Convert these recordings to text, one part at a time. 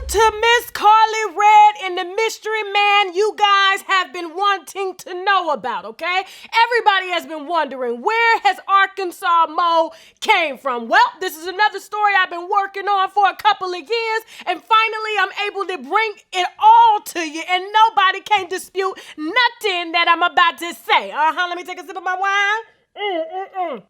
to Miss Karlie Redd and the mystery man you guys have been wanting to know about, okay? Everybody has been wondering, where has Arkansas Mo came from? Well, this is another story I've been working on for a couple of years, and finally I'm able to bring it all to you, and nobody can dispute nothing that I'm about to say. Let me take a sip of my wine.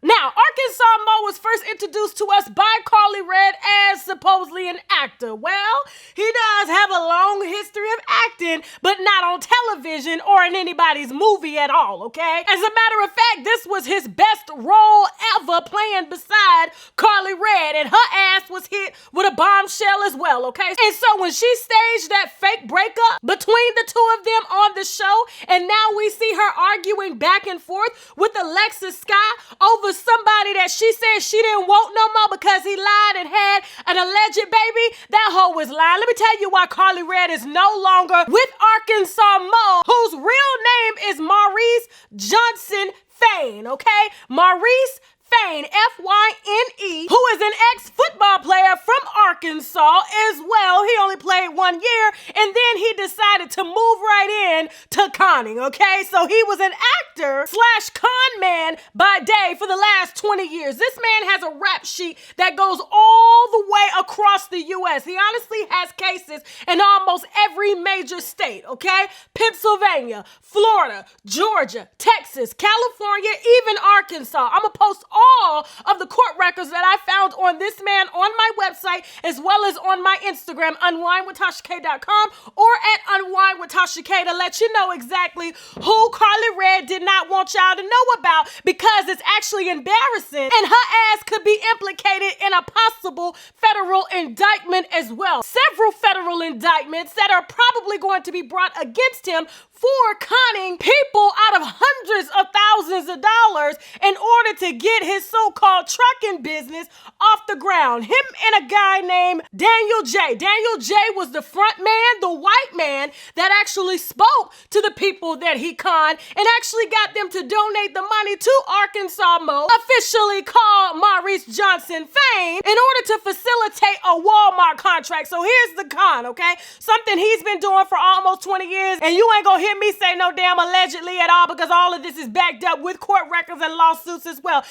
Now, Arkansas Mo was first introduced to us by Karlie Redd as supposedly an actor. Well, he does have a long history of acting, but not on television or in anybody's movie at all, okay? As a matter of fact, this was his best role ever playing beside Karlie Redd, and her ass was hit with a bombshell as well, okay? And so when she staged that fake breakup between the two of them on the show, and now we see her arguing back and forth with Alexis over somebody that she said she didn't want no more because he lied and had an alleged baby, that hoe was lying. Let me tell you why Karlie Redd is no longer with Arkansas Mo, whose real name is Maurice Johnson Fane, okay? Maurice Fane, F-Y-N-E, who is an ex-football player from Arkansas as well. He only played 1 year, and then he decided to move right in to conning, okay? So he was an actor / con man by day for the last 20 years. This man has a rap sheet that goes all the way across the U.S. He honestly has cases in almost every major state, okay? Pennsylvania, Florida, Georgia, Texas, California, even Arkansas. I'm gonna post all of the court records that I found on this man on my website, as well as on my Instagram, unwindwithtasha.com, or at unwindwithtasha to let you know exactly who Karlie Redd did not want y'all to know about, because it's actually embarrassing, and her ass could be implicated in a possible federal indictment as well. Several federal indictments that are probably going to be brought against him for conning people out of hundreds of thousands of dollars in order to get his so-called trucking business off the ground. Him and a guy named Daniel J. Daniel J was the front man, the white man that actually spoke to the people that he conned and actually got them to donate the money to Arkansas Mo, officially called Maurice Johnson Fane, in order to facilitate a Walmart contract. So here's the con, okay? Something he's been doing for almost 20 years, and you ain't gonna hear me say no damn allegedly at all, because all of this is backed up with court records and lawsuits as well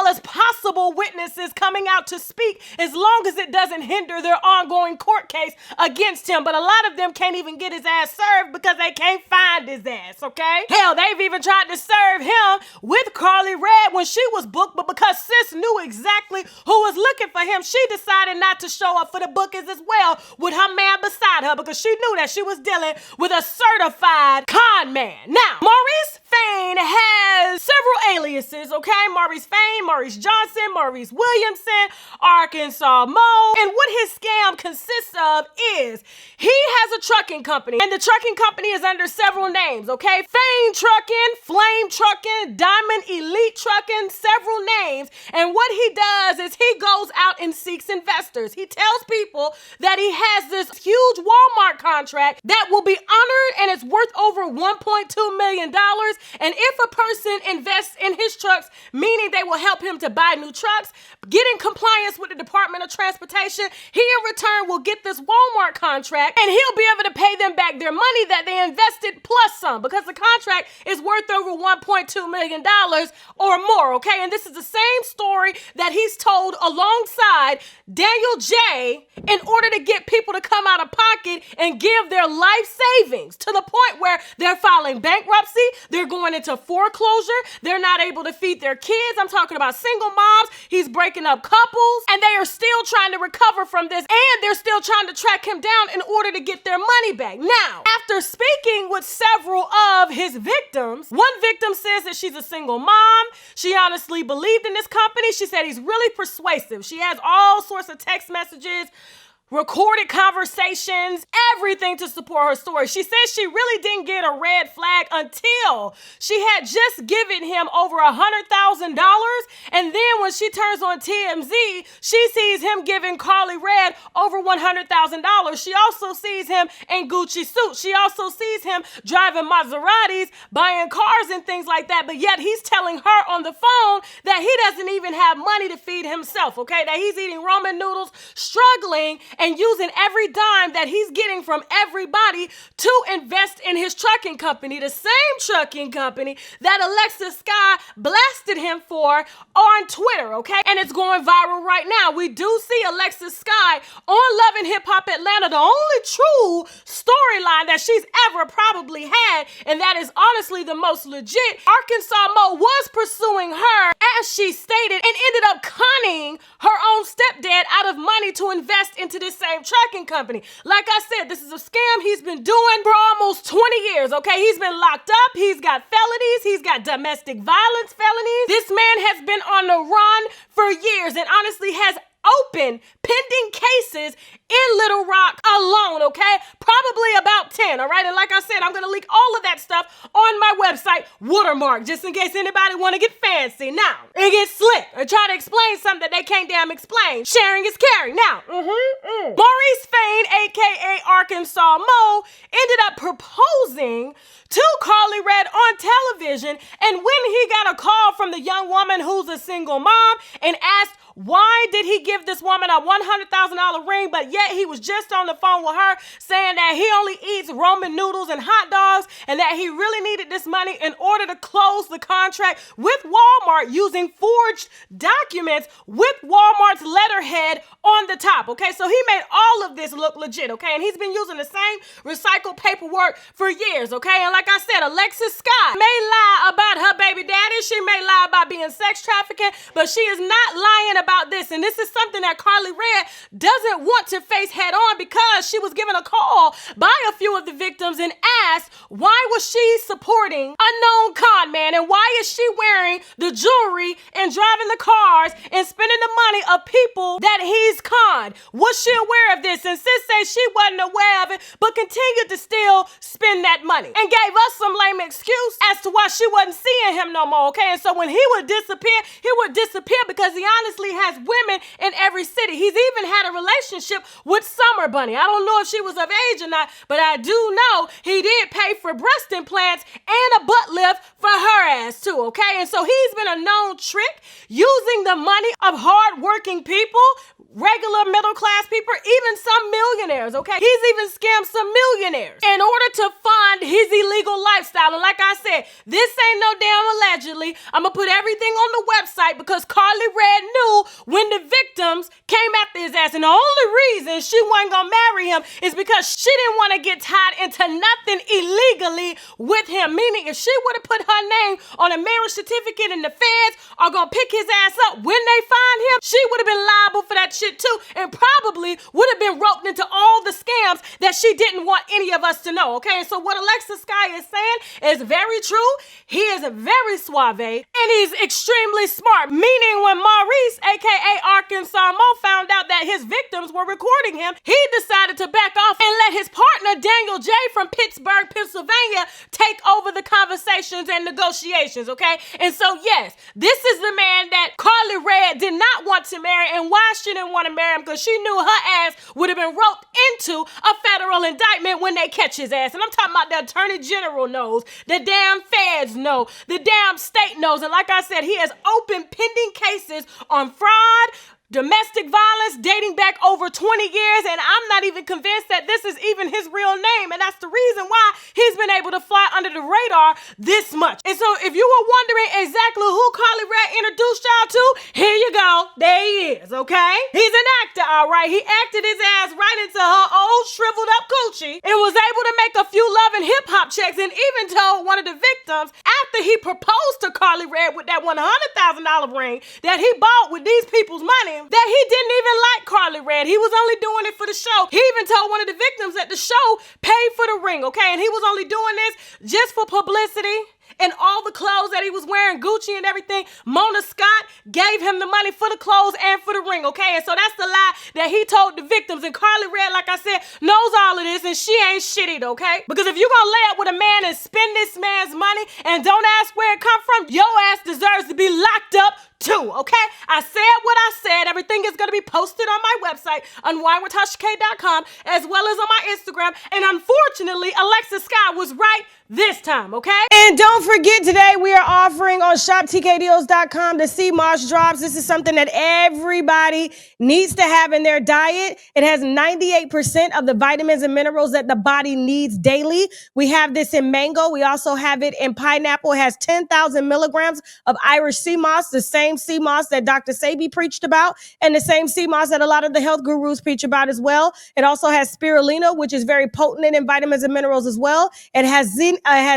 as possible witnesses coming out to speak, as long as it doesn't hinder their ongoing court case against him. But a lot of them can't even get his ass served because they can't find his ass, okay? Hell, they've even tried to serve him with Karlie Redd when she was booked, but because sis knew exactly who was looking for him, she decided not to show up for the bookings as well with her man beside her, because she knew that she was dealing with a certified con man. Now, Maurice Fane has several aliases, okay? Maurice Fane, Maurice Johnson, Maurice Williamson, Arkansas Mo. And what his scam consists of is he has a trucking company, and the trucking company is under several names, okay? Fane Trucking, Flame Trucking, Diamond Elite Trucking, several names. And what he does is he goes out and seeks investors. He tells people that he has this huge Walmart contract that will be honored, and it's worth over $1.2 million. And if a person invests in his trucks, meaning they will help him to buy new trucks, get in compliance with the Department of Transportation, he in return will get this Walmart contract, and he'll be able to pay them back their money that they invested plus some, because the contract is worth over $1.2 million or more, okay? And this is the same story that he's told alongside Daniel J in order to get people to come out of pocket and give their life savings, to the point where they're filing bankruptcy, they're going into foreclosure, they're not able to feed their kids. I'm talking about single moms. He's breaking up couples, and they are still trying to recover from this, and they're still trying to track him down in order to get their money back. Now, after speaking with several of his victims, one victim says that she's a single mom. She honestly believed in this company. She said he's really persuasive. She has all sorts of text messages, recorded conversations, everything to support her story. She says she really didn't get a red flag until she had just given him over $100,000. And then when she turns on TMZ, she sees him giving Karlie Redd over $100,000. She also sees him in Gucci suits. She also sees him driving Maseratis, buying cars and things like that. But yet he's telling her on the phone that he doesn't even have money to feed himself, okay? That he's eating ramen noodles, struggling, and using every dime that he's getting from everybody to invest in his trucking company, the same trucking company that Alexis Sky blasted him for on Twitter, okay? And it's going viral right now. We do see Alexis Sky on Love and Hip Hop Atlanta, the only true storyline that she's ever probably had, and that is honestly the most legit. Arkansas Mo was pursuing her, as she stated, and ended up conning her own stepdad out of money to invest into this same trucking company. Like I said, this is a scam he's been doing for almost 20 years, okay? He's been locked up, he's got felonies, he's got domestic violence felonies. This man has been on the run for years and honestly has open pending cases in Little Rock alone, okay? Probably about 10, all right? And like I said, I'm going to link all of that stuff on my website, Watermark, just in case anybody want to get fancy. Now, it gets slick or try to explain something that they can't damn explain. Sharing is caring. Now, Maurice Fain, a.k.a. Arkansas Mo, ended up proposing to Karlie Redd on television, and when he got a call from the young woman who's a single mom and asked why did he give this woman a $100,000 ring, but yet he was just on the phone with her saying that he only eats Roman noodles and hot dogs and that he really needed this money in order to close the contract with Walmart using forged documents with Walmart's letterhead on the top, okay? So he made all of this look legit, okay? And he's been using the same recycled paperwork for years, okay? And like I said, Alexis Scott may lie about her baby daddy. She may lie about being sex trafficking, but she is not lying about this. And this is something that Karlie Redd doesn't want to face head on because she was given a call by a few of the victims and asked why was she supporting a known con man and why is she wearing the jewelry and driving the cars and spending the money of people that he's conned. Was she aware of this? And sis says she wasn't aware of it, but continued to still spend that money and gave us some lame excuse as to why she wasn't seeing him no more, okay? And so when he would disappear because he honestly has women in every city. He's even had a relationship with Summer Bunny. I don't know if she was of age or not, but I do know he did pay for breast implants and a butt lift for her ass too, okay? And so he's been a known trick using the money of hardworking people, regular middle-class people, even some millionaires, okay? He's even scammed some millionaires in order to fund his illegal lifestyle. And like I said, this ain't no damn allegedly. I'm gonna put everything on the website because Karlie Redd knew when the victims came after his ass. And the only reason she wasn't gonna marry him is because she didn't want to get tied into nothing illegally with him. Meaning if she would have put her name on a marriage certificate and the feds are gonna pick his ass up when they find him, she would have been liable for that shit too, and probably would have been roped into all the scams that she didn't want any of us to know, okay? And so what Alexis Sky is saying is very true. He is very suave and he's extremely smart, meaning when Maurice, aka Arkansas Mo, found out that his victims were recording him, he decided to back off and let his partner Daniel J from Pittsburgh, Pennsylvania take over the conversations and negotiations, okay? And so yes, this is the man that Karlie Redd did not want to marry, and why she didn't want to marry him, because she knew her ass would have been roped into a federal indictment when they catch his ass. And I'm talking about the Attorney General knows, the damn feds know, the damn state knows. And like I said, he has open pending cases on fraud, domestic violence dating back over 20 years, and I'm not even convinced that this is even his real name, and that's the reason why he's been able to fly under the radar this much. And so if you were wondering exactly who Karlie Redd introduced y'all to, here you go, there he is, okay? He's an actor, all right. He acted his ass right into her old shriveled up coochie and was able to make a few love and hip hop checks, and even told one of the victims after he proposed to Karlie Redd with that $100,000 ring that he bought with these people's money, that he didn't even like Karlie Redd. He was only doing it for the show. He even told one of the victims that the show paid for the ring, okay? And he was only doing this just for publicity. And all the clothes that he was wearing, Gucci and everything, Mona Scott gave him the money for the clothes and for the ring, okay? And so that's the lie that he told the victims. And Karlie Redd, like I said, knows all of this, and she ain't shitty, okay? Because if you're gonna lay up with a man and spend this man's money and don't ask where it come from, your ass deserves to be locked up too, okay? I said what I said. Everything is going to be posted on my website, unwindwithtasha.com, as well as on my Instagram. And unfortunately, Alexis Scott was right this time, okay? And don't forget, today we are offering on shoptkdeals.com the sea moss drops. This is something that everybody needs to have in their diet. It has 98% of the vitamins and minerals that the body needs daily. We have this in mango. We also have it in pineapple. It has 10,000 milligrams of Irish sea moss, the same sea moss that Dr. Sebi preached about, and the same sea moss that a lot of the health gurus preach about as well. It also has spirulina, which is very potent in vitamins and minerals as well. It has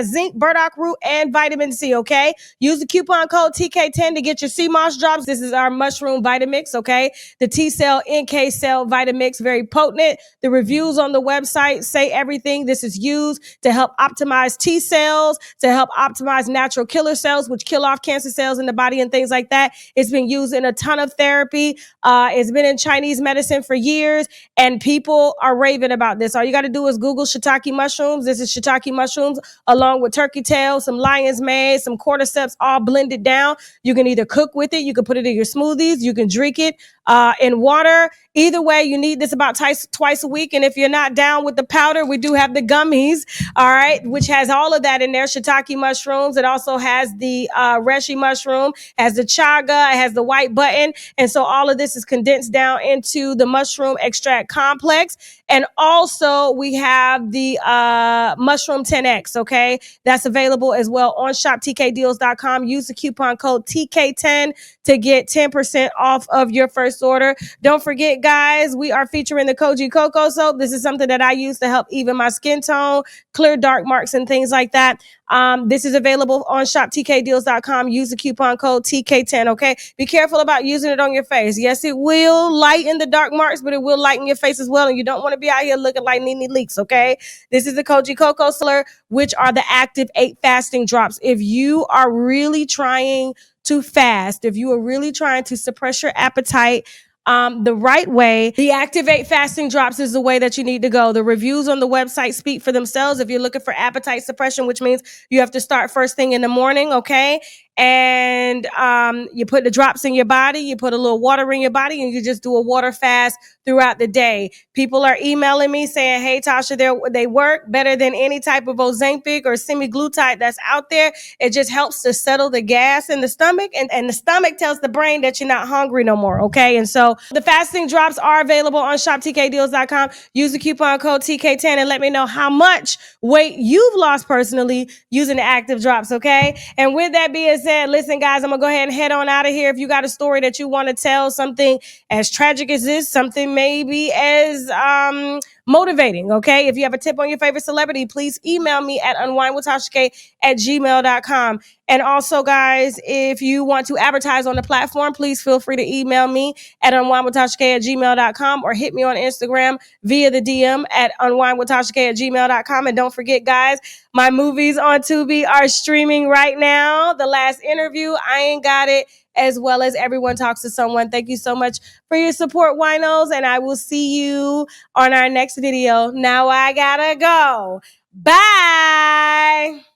zinc, burdock root, and vitamin C, okay? Use the coupon code TK10 to get your sea moss drops. This is our mushroom Vitamix, okay? The T-cell, NK cell Vitamix, very potent. The reviews on the website say everything. This is used to help optimize T cells, to help optimize natural killer cells, which kill off cancer cells in the body and things like that. It's been used in a ton of therapy. It's been in Chinese medicine for years, and people are raving about this. All you got to do is Google shiitake mushrooms. This is shiitake mushrooms along with turkey tail, some lion's mane, some cordyceps, all blended down. You can either cook with it, you can put it in your smoothies, you can drink it in water. Either way, you need this about twice a week. And if you're not down with the powder, we do have the gummies, all right, which has all of that in there. Shiitake mushrooms. It also has the reishi mushroom, has the chaga, it has the white button. And so all of this is condensed down into the mushroom extract complex. And also we have the mushroom 10X, okay? That's available as well on shoptkdeals.com. Use the coupon code TK10 to get 10% off of your first order. Don't forget, guys, we are featuring the Koji Cocoa Soap. This is something that I use to help even my skin tone, clear dark marks and things like that. This is available on shoptkdeals.com. Use the coupon code TK10, okay? Be careful about using it on your face. Yes, it will lighten the dark marks, but it will lighten your face as well, and you don't want to be out here looking like Nene Leaks, okay? This is the Koji Cocoa Soap, which are the active 8 fasting drops. If you are really trying to fast, if you are really trying to suppress your appetite the right way, the Activate Fasting Drops is the way that you need to go. The reviews on the website speak for themselves. If you're looking for appetite suppression, which means you have to start first thing in the morning, okay? And you put the drops in your body, you put a little water in your body, and you just do a water fast throughout the day. People are emailing me saying, hey, Tasha, they work better than any type of Ozempic or semaglutide that's out there. It just helps to settle the gas in the stomach, and the stomach tells the brain that you're not hungry no more, okay? And so the fasting drops are available on shoptkdeals.com. Use the coupon code TK10 and let me know how much weight you've lost personally using the active drops, okay? And with that being said, listen, guys, I'm going to go ahead and head on out of here. If you got a story that you want to tell, something as tragic as this, something maybe as motivating, okay? If you have a tip on your favorite celebrity, please email me at unwindwithtasha@gmail.com. And also, guys, if you want to advertise on the platform, please feel free to email me at unwindwithtasha@gmail.com or hit me on Instagram via the DM at unwindwithtasha@gmail.com. And don't forget, guys, my movies on Tubi are streaming right now. The Last Interview, I Ain't Got It, as well as Everyone Talks to Someone. Thank you so much for your support, winos, and I will see you on our next video. Now I gotta go. Bye.